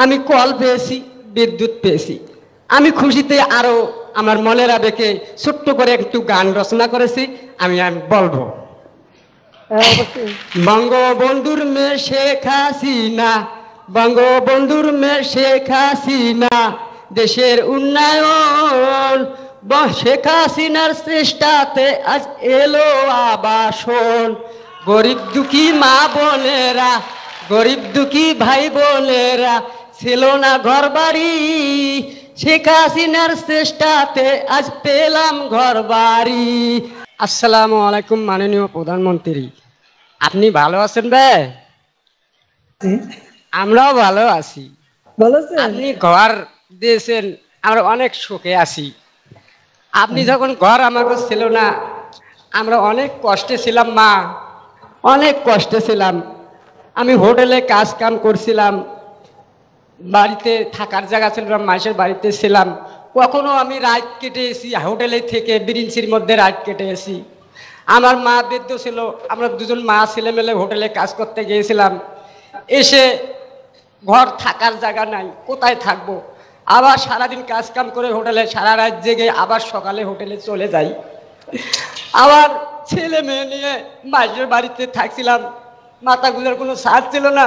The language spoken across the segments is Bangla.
আমি কল পেয়েছি, বিদ্যুৎ পেয়েছি। আমি খুশিতে আরো আমার মনের আবেগে ছোট্ট করে একটু গান রচনা করেছি, আমি বলবো। বঙ্গবন্ধুর মেয়ে শেখ হাসিনা, বঙ্গবন্ধুর মেয়ে শেখ হাসিনা, দেশের উন্নয়ন শেখ হাসিনার চেষ্টাতে আজ এলো আবাসন। গরিব দুঃখী মা বোনেরা, গরিব দুঃখী ভাই বোনেরা ছিল না ঘর বাড়ি, শেখ হাসিনার চেষ্টাতে আজ পেলাম ঘর বাড়ি। আসসালামু আলাইকুম মাননীয় প্রধানমন্ত্রী, আপনি ভালো আছেন ভাই? আমরাও ভালো আছি। আপনি ঘর দিয়েছেন, আমরা অনেক সুখে আছি। আপনি যখন ঘর আমাকে ছিল না, আমরা অনেক কষ্টে ছিলাম মা, অনেক কষ্টে ছিলাম। আমি হোটেলে কাজ কাম করছিলাম, বাড়িতে থাকার জায়গা ছিল না, মাসের বাড়িতে ছিলাম। কখনো আমি রাত কেটেছি হোটেলে থেকে, ব্রিঞ্চির মধ্যে রাত কেটেছি। আমার মা বৃদ্ধ ছিল, আমরা দুজন মা ছেলে মেলে হোটেলে কাজ করতে গিয়েছিলাম। এসে ঘর থাকার জায়গা নাই, কোথায় থাকবো? আবার সারাদিন কাজ কাম করে হোটেলে সারা রাত জেগে আবার সকালে হোটেলে চলে যাই। আবার ছেলে মেয়ে নিয়ে মাসের বাড়িতে থাকছিলাম, মাথা গুলোর কোনো সাথ ছিল না।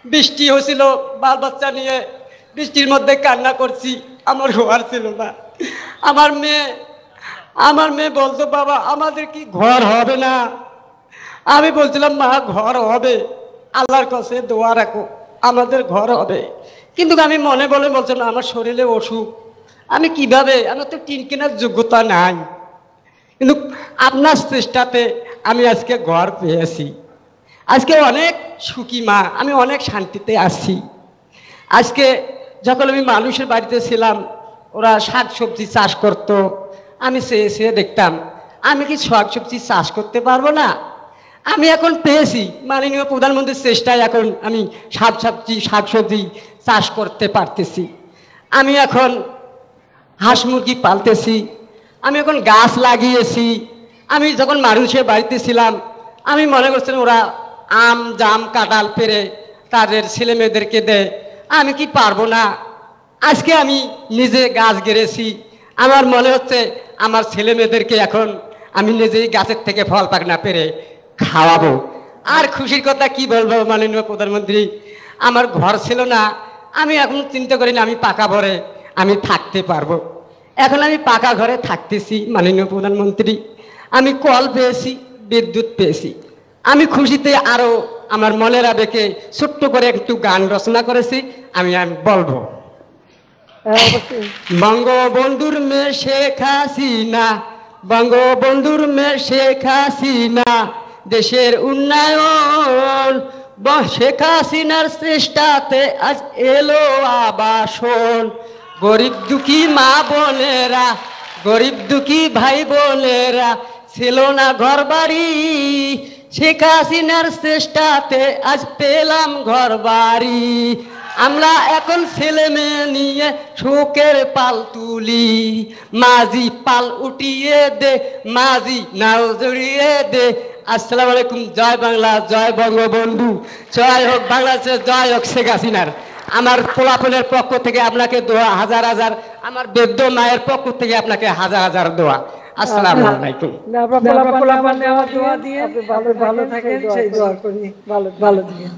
বৃষ্টি হয়েছিল, বাল বাচ্চা নিয়ে বৃষ্টির মধ্যে কান্না করছি, আমার ঘর ছিল না। আমার মেয়ে বলতো, বাবা আমাদের কি ঘর হবে না? আমি বলছিলাম, মা ঘর হবে, আল্লাহর কাছে দোয়া রাখো, আমাদের ঘর হবে। কিন্তু আমি মনে বলে বলছিলাম, আমার শরীরে অসুখ, আমি কিভাবে, আমার তো টিন কেনার যোগ্যতা নাই। কিন্তু আপনার চেষ্টাতে আমি আজকে ঘর পেয়েছি। আজকে অনেক সুখী মা, আমি অনেক শান্তিতে আছি। আজকে যখন আমি মানুষের বাড়িতে ছিলাম, ওরা শাক সবজি চাষ করতো, আমি চেয়ে দেখতাম আমি কি শাক সবজি চাষ করতে পারবো না? আমি এখন পেয়েছি মাননীয় প্রধানমন্ত্রীর চেষ্টায়, এখন আমি শাক সবজি চাষ করতে পারতেছি। আমি এখন হাঁস মুরগি পালতেছি, আমি এখন গাছ লাগিয়েছি। আমি যখন মানুষের বাড়িতে ছিলাম, আমি মনে করছিলাম ওরা আম জাম কাঁঠাল পেরে তাদের ছেলে মেয়েদেরকে দেয়, আমি কি পারবো না? আজকে আমি নিজে গাছ গেড়েছি, আমার মনে হচ্ছে আমার ছেলে মেয়েদেরকে এখন আমি নিজেই গাছের থেকে ফল পাকনা পেরে খাওয়াবো। আর খুশির কথা কি বলবো মাননীয় প্রধানমন্ত্রী, আমার ঘর ছিল না, আমি এখন চিন্তা করি না আমি পাকা ঘরে আমি থাকতে পারবো। এখন আমি পাকা ঘরে থাকতেছি মাননীয় প্রধানমন্ত্রী। আমি কল পেয়েছি, বিদ্যুৎ পেয়েছি। আমি খুশিতে আরো আমার মনের আবেগে ছোট্ট করে একটু গান রচনা করেছি, আমি বলবো। বঙ্গবন্ধুর মেয়ে শেখ হাসিনা, বঙ্গবন্ধুর মেয়ে শেখ হাসিনা, দেশের উন্নয়ন শেখ হাসিনার চেষ্টাতে আজ এলো আবাসন। গরিব দুঃখী মা বোনেরা, গরিব দুঃখী ভাই বোনেরা ছিল না ঘর বাড়ি, শেখ হাসিনার চেষ্টাতে আজ পেলাম ঘর বাড়ি। আমরা এখন ছেলে মেয়ে নিয়ে শোকের পাল তুলি, মাঝি পাল উঠিয়ে দে, মাঝি নাও জড়িয়ে দে। আসসালামু আলাইকুম, জয় বাংলা, জয় বঙ্গবন্ধু, জয় হোক বাংলাদেশের, জয় হোক শেখ হাসিনার। আমার পোলাপনের পক্ষ থেকে আপনাকে দোয়া হাজার হাজার, আমার বৃদ্ধ মায়ের পক্ষ থেকে আপনাকে হাজার হাজার দোয়া। আসসালামু আলাইকুম। ভালো থাকেন, সেই দোয়া করি, ভালো থাকেন।